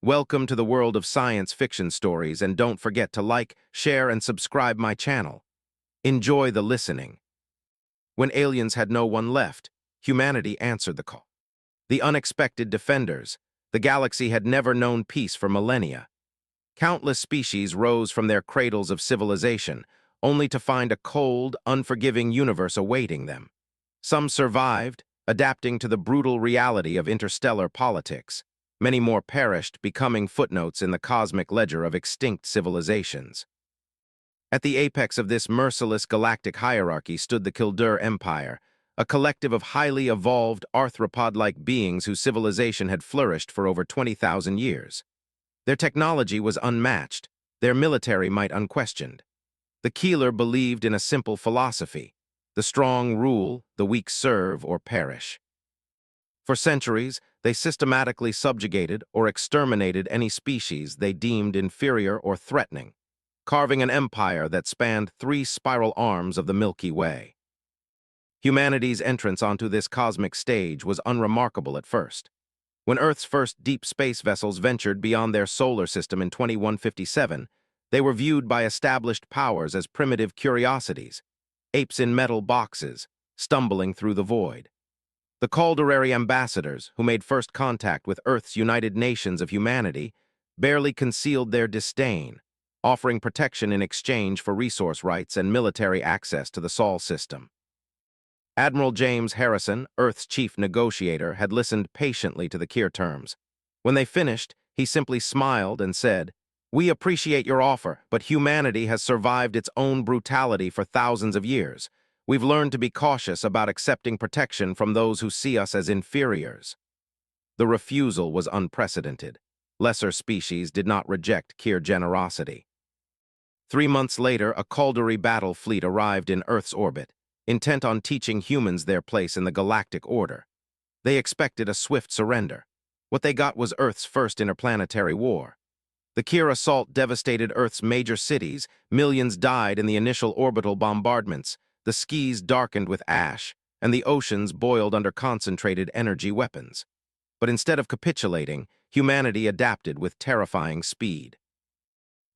Welcome to the world of science fiction stories, and don't forget to like, share, and subscribe my channel. Enjoy the listening. When aliens had no one left, humanity answered the call. The unexpected defenders. The galaxy had never known peace for millennia. Countless species rose from their cradles of civilization, only to find a cold, unforgiving universe awaiting them. Some survived, adapting to the brutal reality of interstellar politics. Many more perished, becoming footnotes in the cosmic ledger of extinct civilizations. At the apex of this merciless galactic hierarchy stood the Kildare Empire, a collective of highly evolved, arthropod-like beings whose civilization had flourished for over 20,000 years. Their technology was unmatched, their military might unquestioned. The Keeler believed in a simple philosophy: the strong rule, the weak serve or perish. For centuries, they systematically subjugated or exterminated any species they deemed inferior or threatening, carving an empire that spanned 3 spiral arms of the Milky Way. Humanity's entrance onto this cosmic stage was unremarkable at first. When Earth's first deep space vessels ventured beyond their solar system in 2157, they were viewed by established powers as primitive curiosities, apes in metal boxes, stumbling through the void. The Calderary ambassadors, who made first contact with Earth's United Nations of Humanity, barely concealed their disdain, offering protection in exchange for resource rights and military access to the Sol system. Admiral James Harrison, Earth's chief negotiator, had listened patiently to the Keir terms. When they finished, he simply smiled and said, "We appreciate your offer, but humanity has survived its own brutality for thousands of years. We've learned to be cautious about accepting protection from those who see us as inferiors." The refusal was unprecedented. Lesser species did not reject Keir generosity. 3 months later, a Caldery battle fleet arrived in Earth's orbit, intent on teaching humans their place in the galactic order. They expected a swift surrender. What they got was Earth's first interplanetary war. The Keir assault devastated Earth's major cities. Millions died in the initial orbital bombardments. The skies darkened with ash, and the oceans boiled under concentrated energy weapons. But instead of capitulating, humanity adapted with terrifying speed.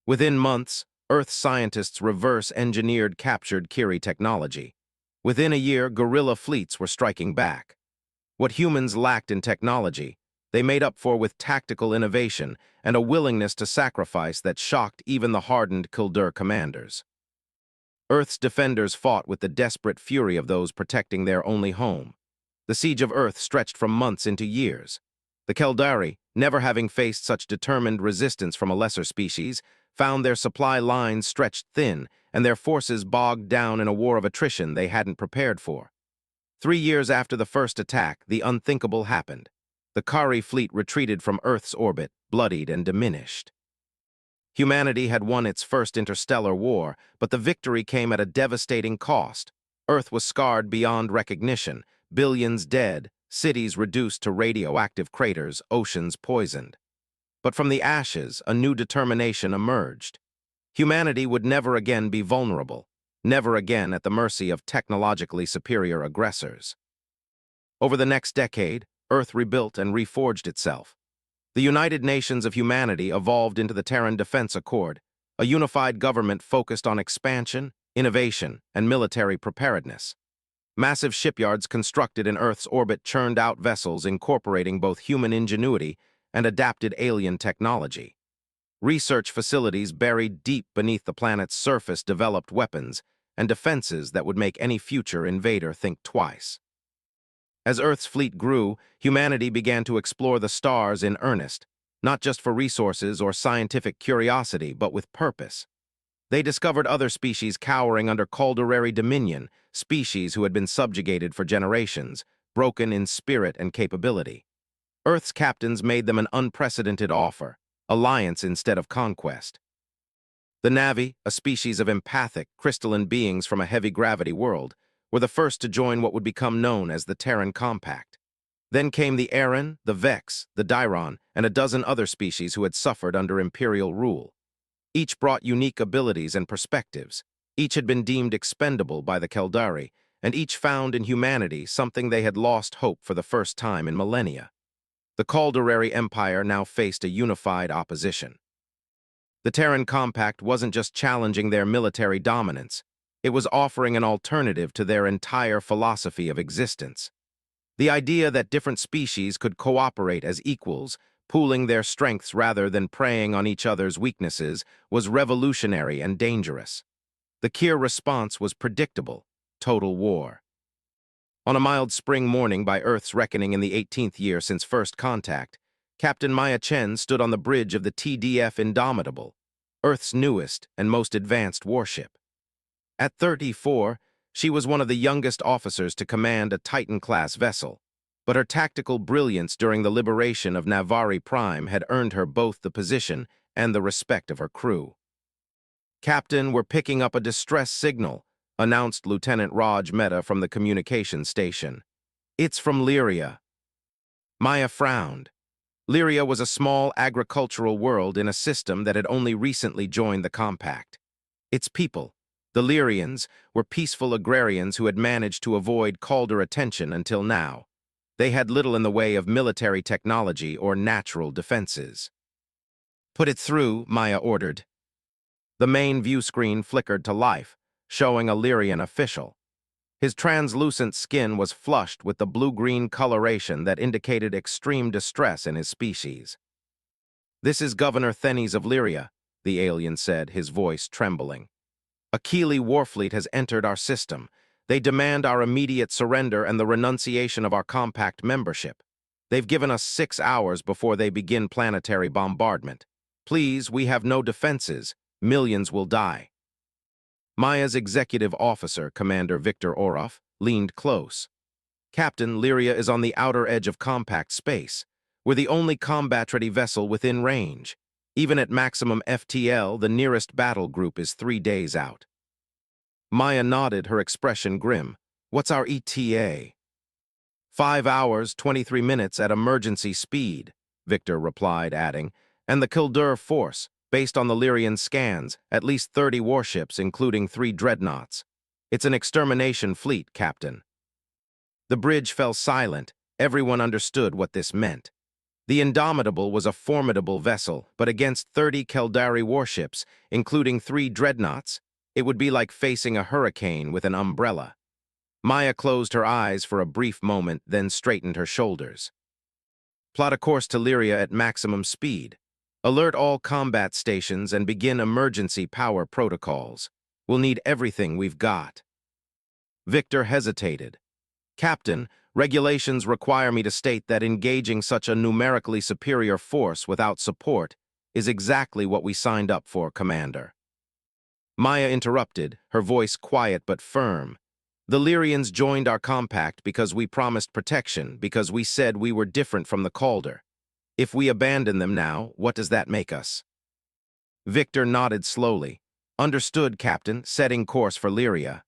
Within months, Earth scientists reverse-engineered captured Keiri technology. Within a year, guerrilla fleets were striking back. What humans lacked in technology, they made up for with tactical innovation and a willingness to sacrifice that shocked even the hardened Kildare commanders. Earth's defenders fought with the desperate fury of those protecting their only home. The siege of Earth stretched from months into years. The Kildare, never having faced such determined resistance from a lesser species, found their supply lines stretched thin and their forces bogged down in a war of attrition they hadn't prepared for. 3 years after the first attack, the unthinkable happened. The Kari fleet retreated from Earth's orbit, bloodied and diminished. Humanity had won its first interstellar war, but the victory came at a devastating cost. Earth was scarred beyond recognition, billions dead, cities reduced to radioactive craters, oceans poisoned. But from the ashes, a new determination emerged. Humanity would never again be vulnerable, never again at the mercy of technologically superior aggressors. Over the next decade, Earth rebuilt and reforged itself. The United Nations of Humanity evolved into the Terran Defense Accord, a unified government focused on expansion, innovation, and military preparedness. Massive shipyards constructed in Earth's orbit churned out vessels incorporating both human ingenuity and adapted alien technology. Research facilities buried deep beneath the planet's surface developed weapons and defenses that would make any future invader think twice. As Earth's fleet grew, humanity began to explore the stars in earnest, not just for resources or scientific curiosity, but with purpose. They discovered other species cowering under Calderary dominion, species who had been subjugated for generations, broken in spirit and capability. Earth's captains made them an unprecedented offer: alliance instead of conquest. The Navi, a species of empathic, crystalline beings from a heavy-gravity world, were the first to join what would become known as the Terran Compact. Then came the Aran, the Vex, the Dairon, and a dozen other species who had suffered under imperial rule. Each brought unique abilities and perspectives. Each had been deemed expendable by the Kildare, and each found in humanity something they had lost hope for the first time in millennia. The Calderary Empire now faced a unified opposition. The Terran Compact wasn't just challenging their military dominance, it was offering an alternative to their entire philosophy of existence. The idea that different species could cooperate as equals, pooling their strengths rather than preying on each other's weaknesses, was revolutionary and dangerous. The Kier response was predictable: total war. On a mild spring morning by Earth's reckoning in the 18th year since first contact, Captain Maya Chen stood on the bridge of the TDF Indomitable, Earth's newest and most advanced warship. At 34, she was one of the youngest officers to command a Titan-class vessel, but her tactical brilliance during the liberation of Navari Prime had earned her both the position and the respect of her crew. "Captain, we're picking up a distress signal," announced Lieutenant Raj Mehta from the communications station. "It's from Lyria." Maya frowned. Lyria was a small agricultural world in a system that had only recently joined the Compact. Its people, the Lyrians, were peaceful agrarians who had managed to avoid Calder attention until now. They had little in the way of military technology or natural defenses. "Put it through," Maya ordered. The main view screen flickered to life, showing a Lyrian official. His translucent skin was flushed with the blue-green coloration that indicated extreme distress in his species. "This is Governor Thenes of Lyria," the alien said, his voice trembling. "A Keeley warfleet has entered our system. They demand our immediate surrender and the renunciation of our Compact membership. They've given us 6 hours before they begin planetary bombardment. Please, we have no defenses. Millions will die." Maya's executive officer, Commander Victor Orof, leaned close. "Captain, Lyria is on the outer edge of Compact space. We're the only combat-ready vessel within range. Even at maximum FTL, the nearest battle group is 3 days out." Maya nodded, her expression grim. "What's our ETA?" 5 hours, 23 minutes at emergency speed," Victor replied, adding, "and the Kildur force, based on the Lyrian scans, at least 30 warships, including 3 dreadnoughts. It's an extermination fleet, Captain." The bridge fell silent. Everyone understood what this meant. The Indomitable was a formidable vessel, but against 30 Keldari warships, including 3 dreadnoughts, it would be like facing a hurricane with an umbrella. Maya closed her eyes for a brief moment, then straightened her shoulders. "Plot a course to Lyria at maximum speed. Alert all combat stations and begin emergency power protocols. We'll need everything we've got." Victor hesitated. "Captain, regulations require me to state that engaging such a numerically superior force without support is exactly what we signed up for, Commander." Maya interrupted, her voice quiet but firm. "The Lyrians joined our compact because we promised protection, because we said we were different from the Calder. If we abandon them now, what does that make us?" Victor nodded slowly. "Understood, Captain, setting course for Lyria."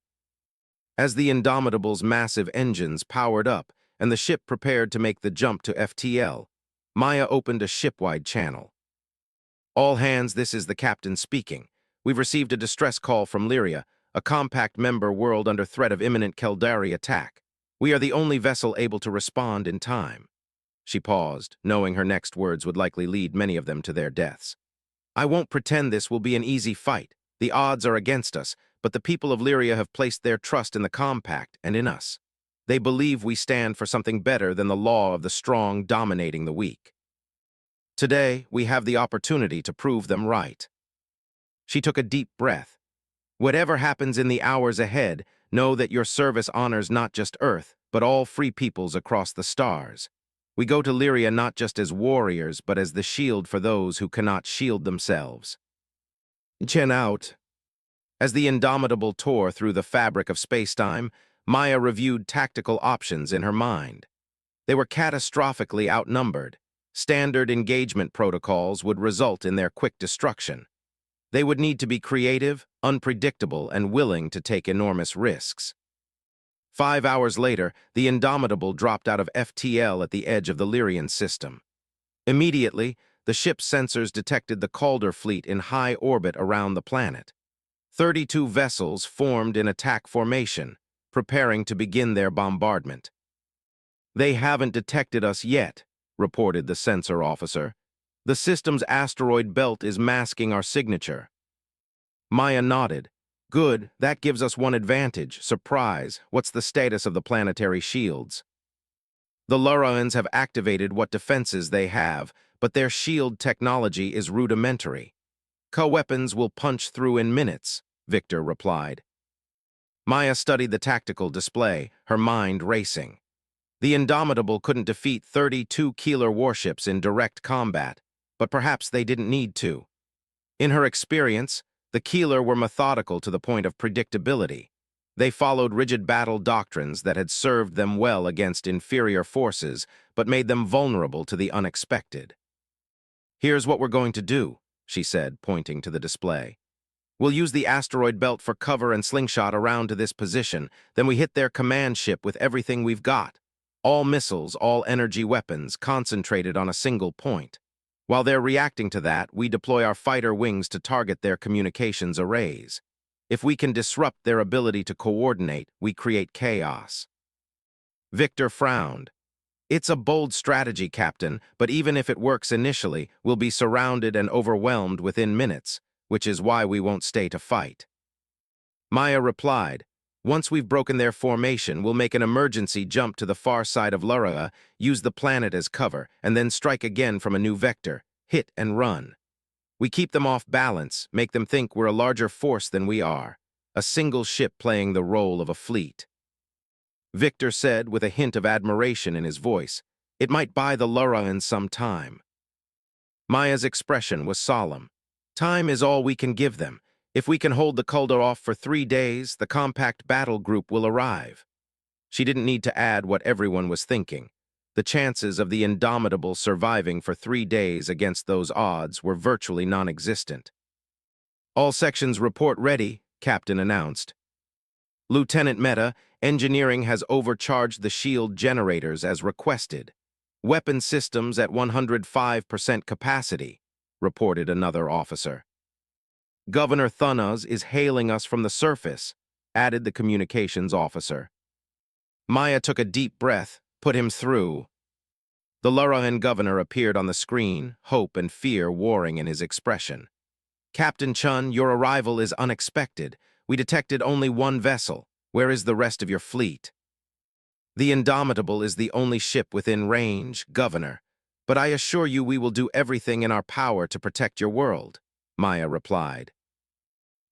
As the Indomitable's massive engines powered up and the ship prepared to make the jump to FTL, Maya opened a shipwide channel. "All hands, this is the captain speaking. We've received a distress call from Lyria, a compact member world under threat of imminent Keldari attack. We are the only vessel able to respond in time." She paused, knowing her next words would likely lead many of them to their deaths. "I won't pretend this will be an easy fight. The odds are against us, but the people of Lyria have placed their trust in the Compact and in us. They believe we stand for something better than the law of the strong dominating the weak. Today, we have the opportunity to prove them right." She took a deep breath. "Whatever happens in the hours ahead, know that your service honors not just Earth, but all free peoples across the stars. We go to Lyria not just as warriors, but as the shield for those who cannot shield themselves." Chen out. As the Indomitable tore through the fabric of spacetime, Maya reviewed tactical options in her mind. They were catastrophically outnumbered. Standard engagement protocols would result in their quick destruction. They would need to be creative, unpredictable, and willing to take enormous risks. 5 hours later, the Indomitable dropped out of FTL at the edge of the Lyrian system. Immediately, the ship's sensors detected the Calder fleet in high orbit around the planet. 32 vessels formed in attack formation, preparing to begin their bombardment. "They haven't detected us yet," reported the sensor officer. "The system's asteroid belt is masking our signature." Maya nodded. "Good, that gives us one advantage. Surprise, what's the status of the planetary shields?" "The Lurans have activated what defenses they have, but their shield technology is rudimentary. Co-weapons will punch through in minutes," Victor replied. Maya studied the tactical display, her mind racing. The Indomitable couldn't defeat 32 Keeler warships in direct combat, but perhaps they didn't need to. In her experience, the Keeler were methodical to the point of predictability. They followed rigid battle doctrines that had served them well against inferior forces, but made them vulnerable to the unexpected. "Here's what we're going to do," she said, pointing to the display. "We'll use the asteroid belt for cover and slingshot around to this position, then we hit their command ship with everything we've got. All missiles, all energy weapons, concentrated on a single point. While they're reacting to that, we deploy our fighter wings to target their communications arrays. If we can disrupt their ability to coordinate, we create chaos." Victor frowned. "It's a bold strategy, Captain, but even if it works initially, we'll be surrounded and overwhelmed within minutes, which is why we won't stay to fight." Maya replied, "Once we've broken their formation, we'll make an emergency jump to the far side of Lurua, use the planet as cover, and then strike again from a new vector, hit and run. We keep them off balance, make them think we're a larger force than we are, a single ship playing the role of a fleet." Victor said with a hint of admiration in his voice, "It might buy the Lurans some time." Maya's expression was solemn. "Time is all we can give them. If we can hold the Kuldar off for 3 days, the compact battle group will arrive." She didn't need to add what everyone was thinking. The chances of the Indomitable surviving for 3 days against those odds were virtually non-existent. "All sections report ready," Captain announced. "Lieutenant Mehta, engineering has overcharged the shield generators as requested. Weapon systems at 105% capacity," reported another officer. "Governor Thunnaz is hailing us from the surface," added the communications officer. Maya took a deep breath, put him through. The Lurahan governor appeared on the screen, hope and fear warring in his expression. "Captain Chun, your arrival is unexpected. We detected only one vessel. Where is the rest of your fleet?" "The Indomitable is the only ship within range, Governor. But I assure you we will do everything in our power to protect your world," Maya replied.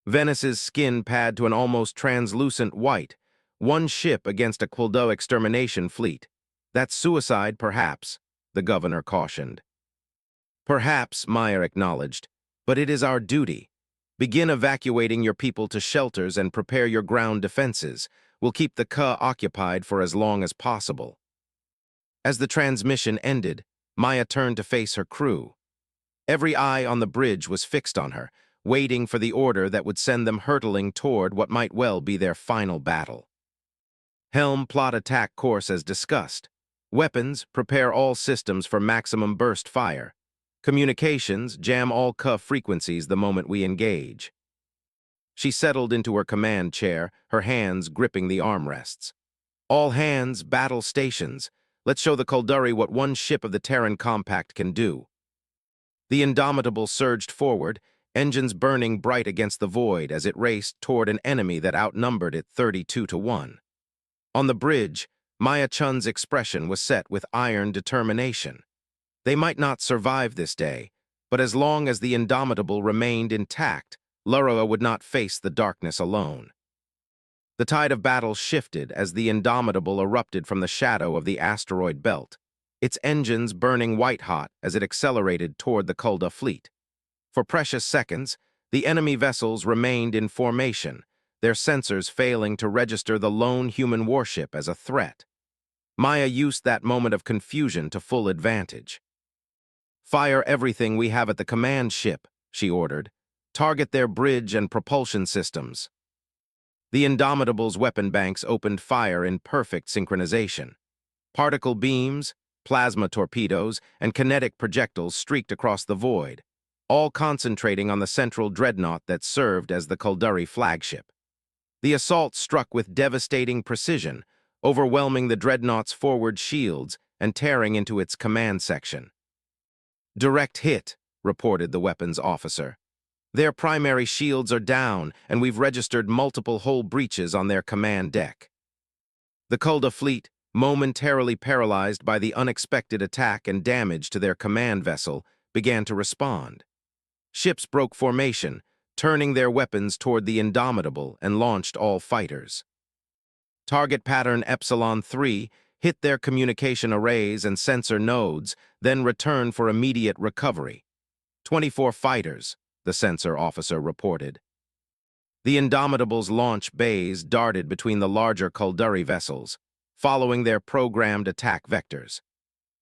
Venice's skin pad to an almost translucent white. One ship against a Quildo extermination fleet. "That's suicide, perhaps," the governor cautioned. "Perhaps," Maya acknowledged, "but it is our duty. Begin evacuating your people to shelters and prepare your ground defenses. We'll keep the Ka occupied for as long as possible." As the transmission ended, Maya turned to face her crew. Every eye on the bridge was fixed on her, waiting for the order that would send them hurtling toward what might well be their final battle. "Helm, plot attack course as discussed. Weapons, prepare all systems for maximum burst fire. Communications, jam all Ka frequencies the moment we engage." She settled into her command chair, her hands gripping the armrests. "All hands, battle stations. Let's show the Kuldari what one ship of the Terran Compact can do." The Indomitable surged forward, engines burning bright against the void as it raced toward an enemy that outnumbered it 32-1. On the bridge, Maya Chun's expression was set with iron determination. They might not survive this day, but as long as the Indomitable remained intact, Lurua would not face the darkness alone. The tide of battle shifted as the Indomitable erupted from the shadow of the asteroid belt, its engines burning white-hot as it accelerated toward the Kulda fleet. For precious seconds, the enemy vessels remained in formation, their sensors failing to register the lone human warship as a threat. Maya used that moment of confusion to full advantage. "Fire everything we have at the command ship," she ordered. "Target their bridge and propulsion systems." The Indomitable's weapon banks opened fire in perfect synchronization. Particle beams, plasma torpedoes, and kinetic projectiles streaked across the void, all concentrating on the central dreadnought that served as the Kuldari flagship. The assault struck with devastating precision, overwhelming the dreadnought's forward shields and tearing into its command section. "Direct hit," reported the weapons officer. "Their primary shields are down, and we've registered multiple hull breaches on their command deck." The Kulda fleet, momentarily paralyzed by the unexpected attack and damage to their command vessel, began to respond. Ships broke formation, turning their weapons toward the Indomitable, and launched all fighters. Target pattern Epsilon 3 hit their communication arrays and sensor nodes, then returned for immediate recovery. 24 fighters, the sensor officer reported. The Indomitable's launch bays darted between the larger Kulduri vessels, following their programmed attack vectors.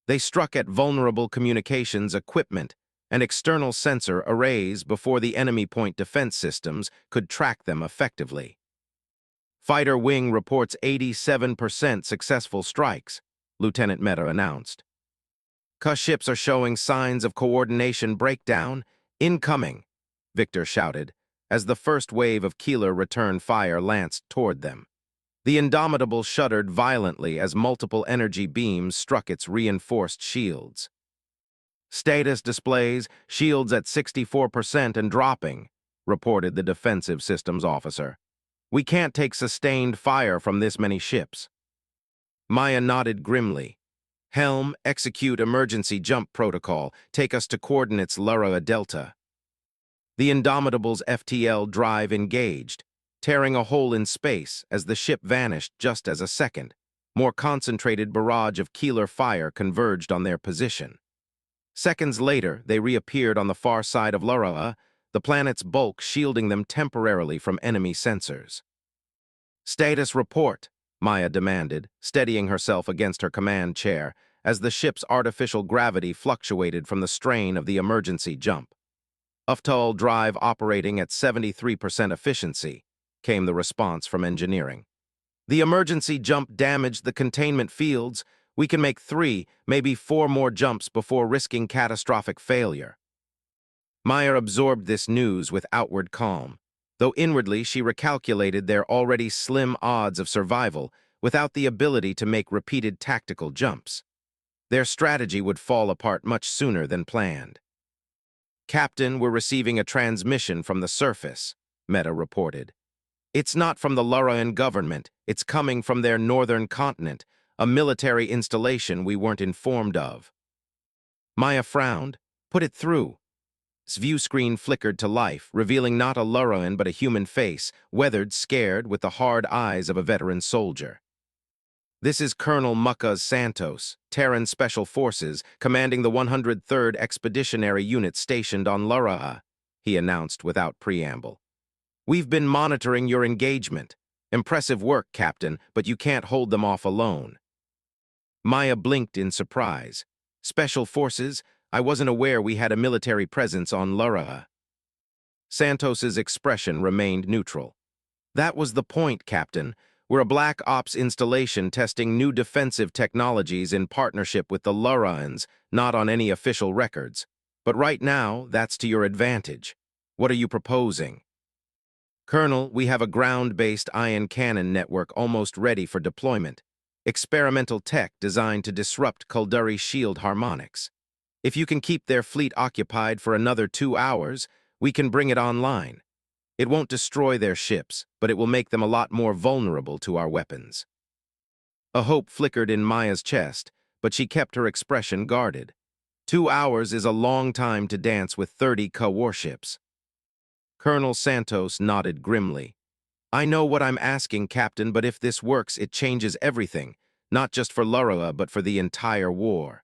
They struck at vulnerable communications equipment and external sensor arrays before the enemy point defense systems could track them effectively. Fighter Wing reports 87% successful strikes, Lieutenant Mehta announced. "Ka ships are showing signs of coordination breakdown. Incoming," Victor shouted, as the first wave of Keeler return fire lanced toward them. The Indomitable shuddered violently as multiple energy beams struck its reinforced shields. "Status displays shields at 64% and dropping," reported the defensive systems officer. "We can't take sustained fire from this many ships." Maya nodded grimly. "Helm, execute emergency jump protocol. Take us to coordinates Lura Delta." The Indomitable's FTL drive engaged, tearing a hole in space as the ship vanished just as a second. More concentrated barrage of Keeler fire converged on their position. Seconds later, they reappeared on the far side of Lura, the planet's bulk shielding them temporarily from enemy sensors. "Status report," Maya demanded, steadying herself against her command chair as the ship's artificial gravity fluctuated from the strain of the emergency jump. "UFTOL drive operating at 73% efficiency," came the response from engineering. "The emergency jump damaged the containment fields. We can make 3, maybe 4 more jumps before risking catastrophic failure." Maya absorbed this news with outward calm, though inwardly she recalculated their already slim odds of survival without the ability to make repeated tactical jumps. Their strategy would fall apart much sooner than planned. "Captain, we're receiving a transmission from the surface," Mehta reported. "It's not from the Lurayan government, it's coming from their northern continent, a military installation we weren't informed of." Maya frowned. "Put it through." Its view screen flickered to life, revealing not a Lurayan but a human face, weathered, scared, with the hard eyes of a veteran soldier. "This is Colonel Muckas Santos, Terran Special Forces, commanding the 103rd Expeditionary Unit stationed on Lura," he announced without preamble. "We've been monitoring your engagement. Impressive work, Captain, but you can't hold them off alone." Maya blinked in surprise. "Special Forces? I wasn't aware we had a military presence on Lura." Santos's expression remained neutral. "That was the point, Captain. We're a Black Ops installation testing new defensive technologies in partnership with the Lurans, not on any official records. But right now, that's to your advantage. What are you proposing?" "Colonel, we have a ground-based ion cannon network almost ready for deployment. Experimental tech designed to disrupt Kulduri shield harmonics. If you can keep their fleet occupied for another 2 hours, we can bring it online. It won't destroy their ships, but it will make them a lot more vulnerable to our weapons." A hope flickered in Maya's chest, but she kept her expression guarded. 2 hours is a long time to dance with 30 Ka warships. Colonel Santos nodded grimly. "I know what I'm asking, Captain, but if this works, it changes everything, not just for Lurua, but for the entire war."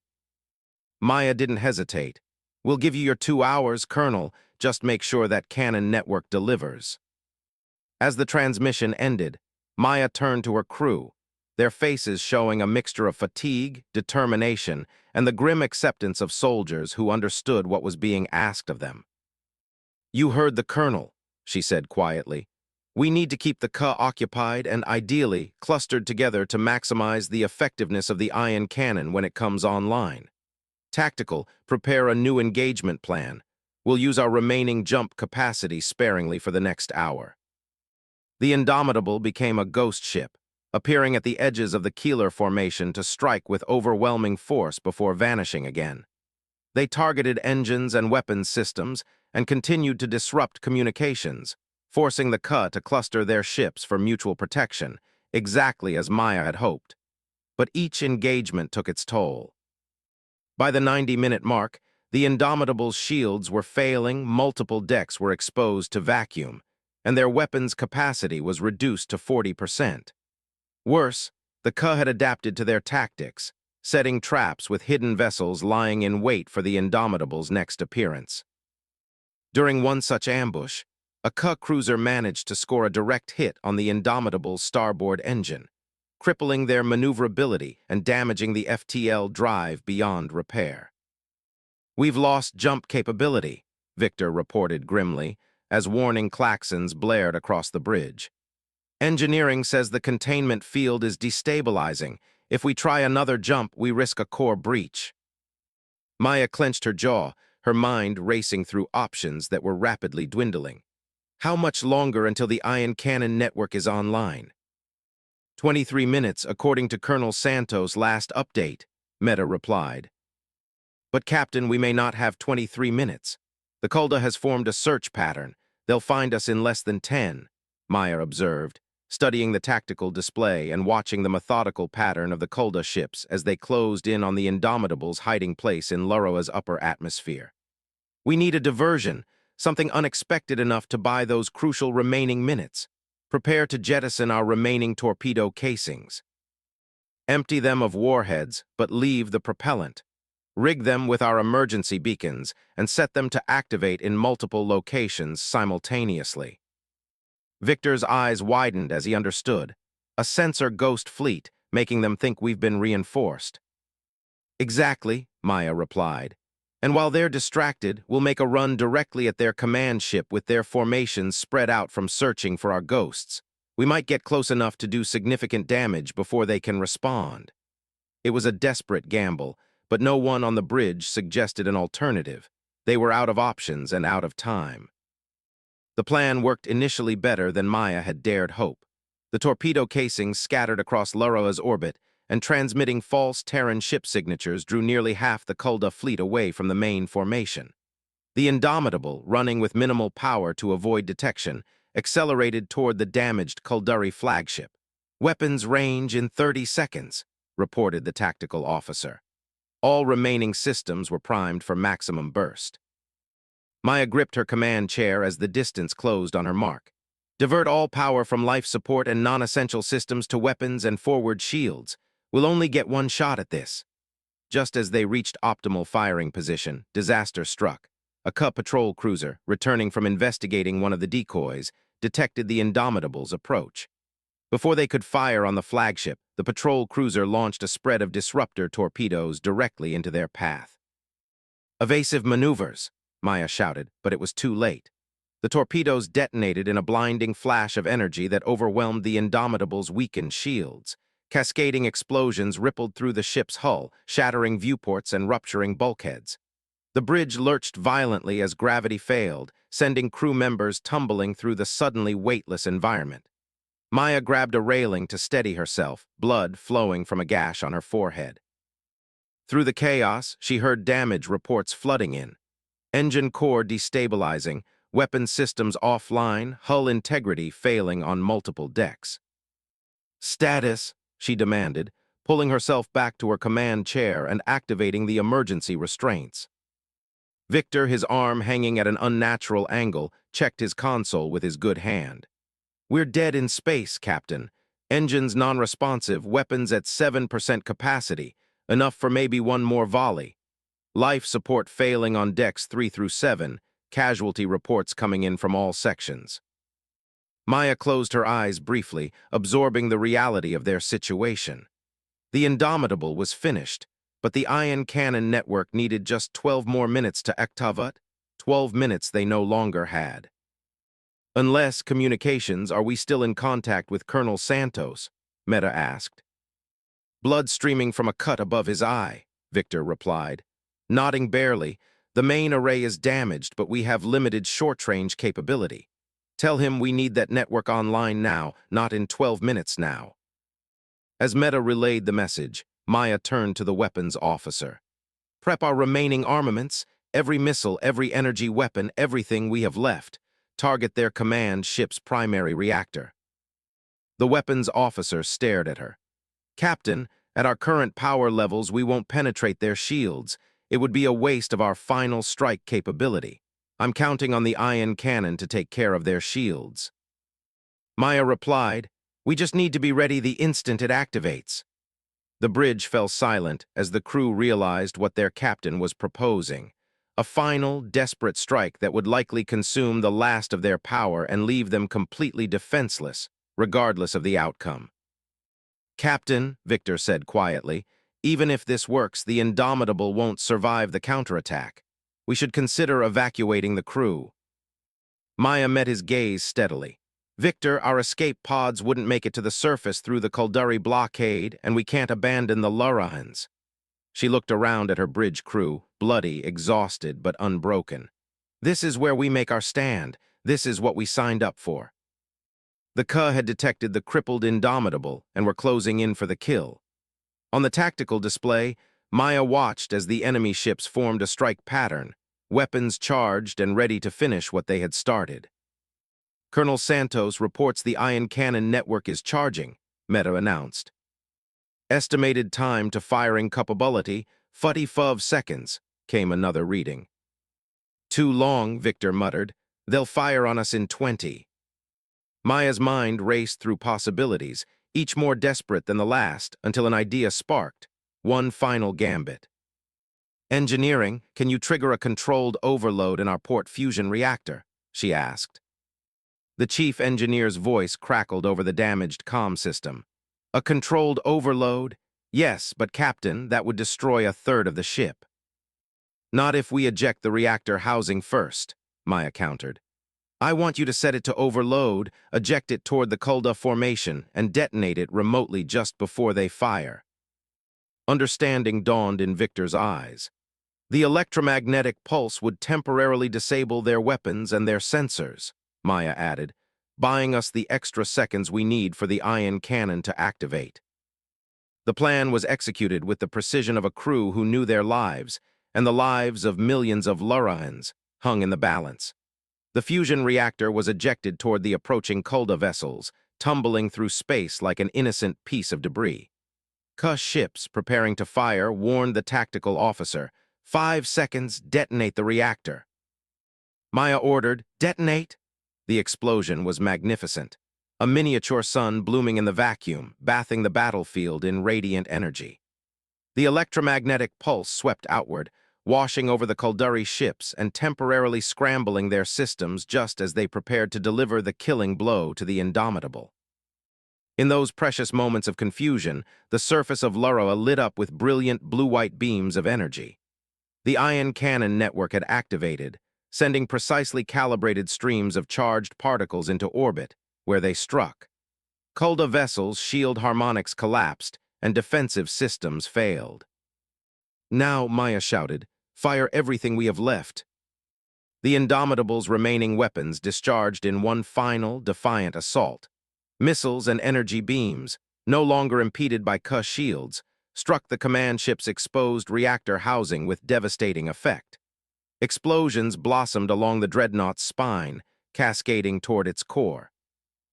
Maya didn't hesitate. "We'll give you your 2 hours, Colonel. Just make sure that cannon network delivers." As the transmission ended, Maya turned to her crew, their faces showing a mixture of fatigue, determination, and the grim acceptance of soldiers who understood what was being asked of them. "You heard the Colonel," she said quietly. "We need to keep the Ka occupied and, ideally, clustered together to maximize the effectiveness of the ion cannon when it comes online. Tactical, prepare a new engagement plan. We'll use our remaining jump capacity sparingly for the next hour." The Indomitable became a ghost ship, appearing at the edges of the Keeler Formation to strike with overwhelming force before vanishing again. They targeted engines and weapons systems and continued to disrupt communications, forcing the Ka to cluster their ships for mutual protection, exactly as Maya had hoped. But each engagement took its toll. By the 90-minute mark, the Indomitable's shields were failing, multiple decks were exposed to vacuum, and their weapons capacity was reduced to 40%. Worse, the Ka had adapted to their tactics, setting traps with hidden vessels lying in wait for the Indomitable's next appearance. During one such ambush, a Ka cruiser managed to score a direct hit on the Indomitable's starboard engine, crippling their maneuverability and damaging the FTL drive beyond repair. "We've lost jump capability," Victor reported grimly, as warning klaxons blared across the bridge. "Engineering says the containment field is destabilizing. If we try another jump, we risk a core breach." Maya clenched her jaw, her mind racing through options that were rapidly dwindling. How much longer until the ion cannon network is online? 23 minutes, according to Colonel Santos' last update, Meta replied. "But Captain, we may not have 23 minutes. The Kulda has formed a search pattern. They'll find us in less than 10, Maya observed, studying the tactical display and watching the methodical pattern of the Kulda ships as they closed in on the Indomitable's hiding place in Luroa's upper atmosphere. "We need a diversion, something unexpected enough to buy those crucial remaining minutes. Prepare to jettison our remaining torpedo casings. Empty them of warheads, but leave the propellant. Rig them with our emergency beacons and set them to activate in multiple locations simultaneously." Victor's eyes widened as he understood. A sensor ghost fleet, making them think we've been reinforced. "Exactly," Maya replied. "And while they're distracted, we'll make a run directly at their command ship with their formations spread out from searching for our ghosts. We might get close enough to do significant damage before they can respond." It was a desperate gamble, but no one on the bridge suggested an alternative. They were out of options and out of time. The plan worked initially better than Maya had dared hope. The torpedo casings scattered across Luroa's orbit, and transmitting false Terran ship signatures drew nearly half the Kulda fleet away from the main formation. The Indomitable, running with minimal power to avoid detection, accelerated toward the damaged Kulduri flagship. "Weapons range in 30 seconds, reported the tactical officer. All remaining systems were primed for maximum burst. Maya gripped her command chair as the distance closed on her mark. "Divert all power from life support and non-essential systems to weapons and forward shields. We'll only get one shot at this." Just as they reached optimal firing position, disaster struck. A Ka patrol cruiser, returning from investigating one of the decoys, detected the Indomitable's approach. Before they could fire on the flagship, the patrol cruiser launched a spread of disruptor torpedoes directly into their path. "Evasive maneuvers," Maya shouted, but it was too late. The torpedoes detonated in a blinding flash of energy that overwhelmed the Indomitable's weakened shields. Cascading explosions rippled through the ship's hull, shattering viewports and rupturing bulkheads. The bridge lurched violently as gravity failed, sending crew members tumbling through the suddenly weightless environment. Maya grabbed a railing to steady herself, blood flowing from a gash on her forehead. Through the chaos, she heard damage reports flooding in. Engine core destabilizing, weapon systems offline, hull integrity failing on multiple decks. "Status," she demanded, pulling herself back to her command chair and activating the emergency restraints. Victor, his arm hanging at an unnatural angle, checked his console with his good hand. "We're dead in space, Captain. Engines non-responsive, weapons at 7% capacity, enough for maybe one more volley. Life support failing on decks 3 through 7, casualty reports coming in from all sections." Maya closed her eyes briefly, absorbing the reality of their situation. The Indomitable was finished, but the ion cannon network needed just 12 more minutes to activate. 12 minutes they no longer had. "Unless communications, are we still in contact with Colonel Santos?" Meta asked. "Blood streaming from a cut above his eye," Victor replied. "Nodding barely. The main array is damaged, but we have limited short-range capability. Tell him we need that network online now, not in 12 minutes now." As Meta relayed the message, Maya turned to the weapons officer. Prep our remaining armaments, every missile, every energy weapon, everything we have left. Target their command ship's primary reactor. The weapons officer stared at her. Captain, at our current power levels, we won't penetrate their shields. It would be a waste of our final strike capability. I'm counting on the ion cannon to take care of their shields. Maya replied, we just need to be ready the instant it activates. The bridge fell silent as the crew realized what their captain was proposing. A final, desperate strike that would likely consume the last of their power and leave them completely defenseless, regardless of the outcome. Captain, Victor said quietly, even if this works, the Indomitable won't survive the counterattack. We should consider evacuating the crew. Maya met his gaze steadily. Victor, our escape pods wouldn't make it to the surface through the Kuldari blockade, and we can't abandon the Lurahans. She looked around at her bridge crew, bloody, exhausted, but unbroken. This is where we make our stand. This is what we signed up for. The Ka had detected the crippled Indomitable and were closing in for the kill. On the tactical display, Maya watched as the enemy ships formed a strike pattern, weapons charged and ready to finish what they had started. Colonel Santos reports the ion cannon network is charging, Meta announced. Estimated time to firing capability, 45 seconds, came another reading. Too long, Victor muttered. They'll fire on us in 20. Maya's mind raced through possibilities, each more desperate than the last, until an idea sparked. One final gambit. Engineering, can you trigger a controlled overload in our port fusion reactor? She asked. The chief engineer's voice crackled over the damaged comm system. A controlled overload? Yes, but Captain, that would destroy a third of the ship. Not if we eject the reactor housing first, Maya countered. I want you to set it to overload, eject it toward the Kulda formation, and detonate it remotely just before they fire. Understanding dawned in Victor's eyes. The electromagnetic pulse would temporarily disable their weapons and their sensors, Maya added, buying us the extra seconds we need for the ion cannon to activate. The plan was executed with the precision of a crew who knew their lives, and the lives of millions of Lurahans hung in the balance. The fusion reactor was ejected toward the approaching Kulda vessels, tumbling through space like an innocent piece of debris. Ka ships preparing to fire warned the tactical officer, 5 seconds, detonate the reactor. Maya ordered, detonate. The explosion was magnificent. A miniature sun blooming in the vacuum, bathing the battlefield in radiant energy. The electromagnetic pulse swept outward, washing over the Kuldari ships and temporarily scrambling their systems just as they prepared to deliver the killing blow to the Indomitable. In those precious moments of confusion, the surface of Lurah lit up with brilliant blue-white beams of energy. The ion cannon network had activated, sending precisely calibrated streams of charged particles into orbit, where they struck. Kulda vessels' shield harmonics collapsed, and defensive systems failed. Now, Maya shouted, fire everything we have left. The Indomitable's remaining weapons discharged in one final, defiant assault. Missiles and energy beams, no longer impeded by Ka shields, struck the command ship's exposed reactor housing with devastating effect. Explosions blossomed along the dreadnought's spine, cascading toward its core.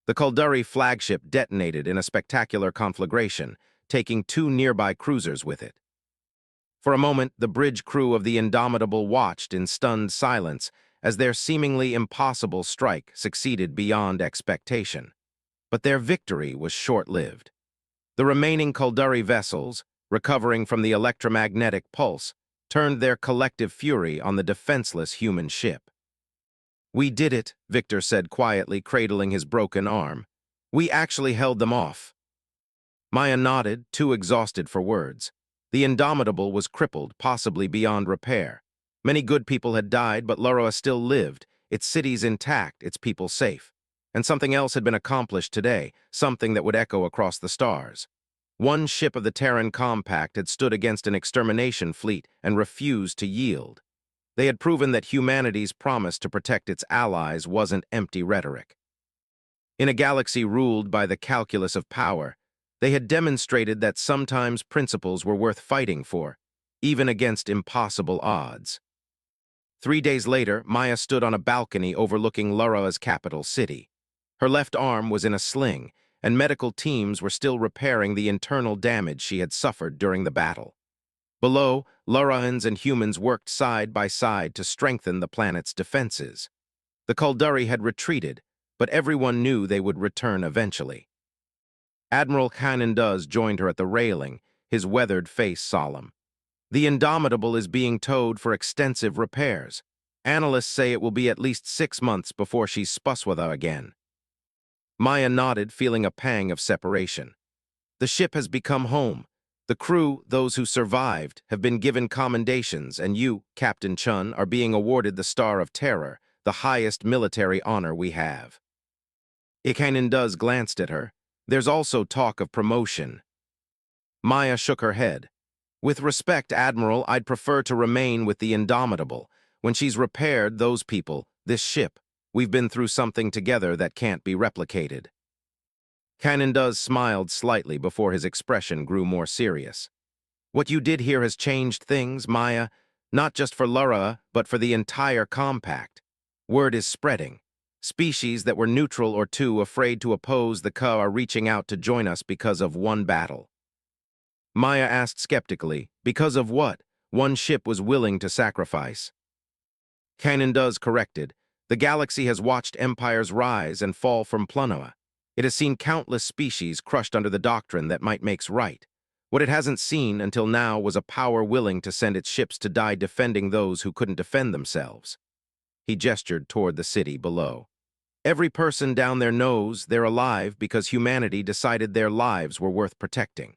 The Kuldari flagship detonated in a spectacular conflagration, taking 2 nearby cruisers with it. For a moment, the bridge crew of the Indomitable watched in stunned silence as their seemingly impossible strike succeeded beyond expectation. But their victory was short-lived. The remaining Kuldari vessels, recovering from the electromagnetic pulse, turned their collective fury on the defenseless human ship. We did it, Victor said quietly, cradling his broken arm. We actually held them off. Maya nodded, too exhausted for words. The Indomitable was crippled, possibly beyond repair. Many good people had died, but Lurah still lived, its cities intact, its people safe. And something else had been accomplished today, something that would echo across the stars. One ship of the Terran Compact had stood against an extermination fleet and refused to yield. They had proven that humanity's promise to protect its allies wasn't empty rhetoric. In a galaxy ruled by the calculus of power, They had demonstrated that sometimes principles were worth fighting for, even against impossible odds. 3 days later, Maya stood on a balcony overlooking Lara's capital city. Her left arm was in a sling, and medical teams were still repairing the internal damage she had suffered during the battle. Below, Laraans and humans worked side by side to strengthen the planet's defenses. The Kulduri had retreated, but everyone knew they would return eventually. Admiral Kananduz joined her at the railing, his weathered face solemn. The Indomitable is being towed for extensive repairs. Analysts say it will be at least 6 months before she's spuswatha again. Maya nodded, feeling a pang of separation. The ship has become home. The crew, those who survived, have been given commendations, and you, Captain Chun, are being awarded the Star of Terror, the highest military honor we have. Kananduz glanced at her. There's also talk of promotion. Maya shook her head. With respect, Admiral, I'd prefer to remain with the Indomitable. When she's repaired those people, this ship, we've been through something together that can't be replicated. Kananduz smiled slightly before his expression grew more serious. What you did here has changed things, Maya, not just for Lara, but for the entire compact. Word is spreading. Species that were neutral or too afraid to oppose the Ka are reaching out to join us because of one battle. Maya asked skeptically, because of what? One ship was willing to sacrifice. Kananduz corrected. The galaxy has watched empires rise and fall from Planoa. It has seen countless species crushed under the doctrine that might makes right. What it hasn't seen until now was a power willing to send its ships to die defending those who couldn't defend themselves. He gestured toward the city below. Every person down there knows they're alive because humanity decided their lives were worth protecting.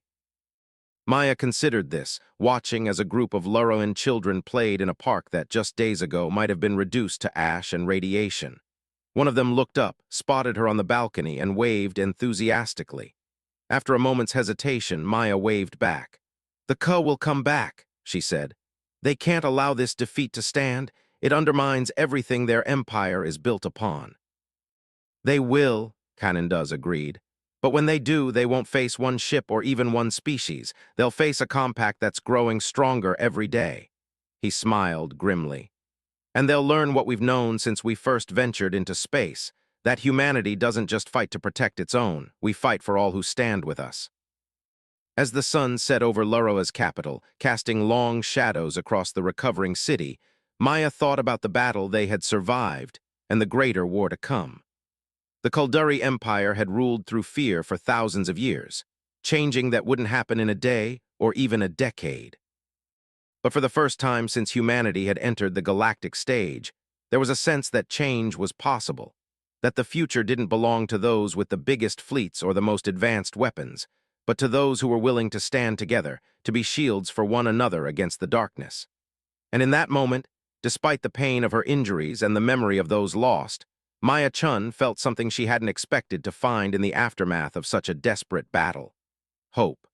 Maya considered this, watching as a group of Laraan children played in a park that just days ago might have been reduced to ash and radiation. One of them looked up, spotted her on the balcony, and waved enthusiastically. After a moment's hesitation, Maya waved back. The Ka will come back, she said. They can't allow this defeat to stand. It undermines everything their empire is built upon. They will, Kananduz agreed. But when they do, they won't face one ship or even one species. They'll face a compact that's growing stronger every day. He smiled grimly. And they'll learn what we've known since we first ventured into space, that humanity doesn't just fight to protect its own, we fight for all who stand with us. As the sun set over Lara's capital, casting long shadows across the recovering city, Maya thought about the battle they had survived and the greater war to come. The Kulduri Empire had ruled through fear for thousands of years, changing that wouldn't happen in a day or even a decade. But for the first time since humanity had entered the galactic stage, there was a sense that change was possible, that the future didn't belong to those with the biggest fleets or the most advanced weapons, but to those who were willing to stand together, to be shields for one another against the darkness. And in that moment, despite the pain of her injuries and the memory of those lost, Maya Chun felt something she hadn't expected to find in the aftermath of such a desperate battle: hope.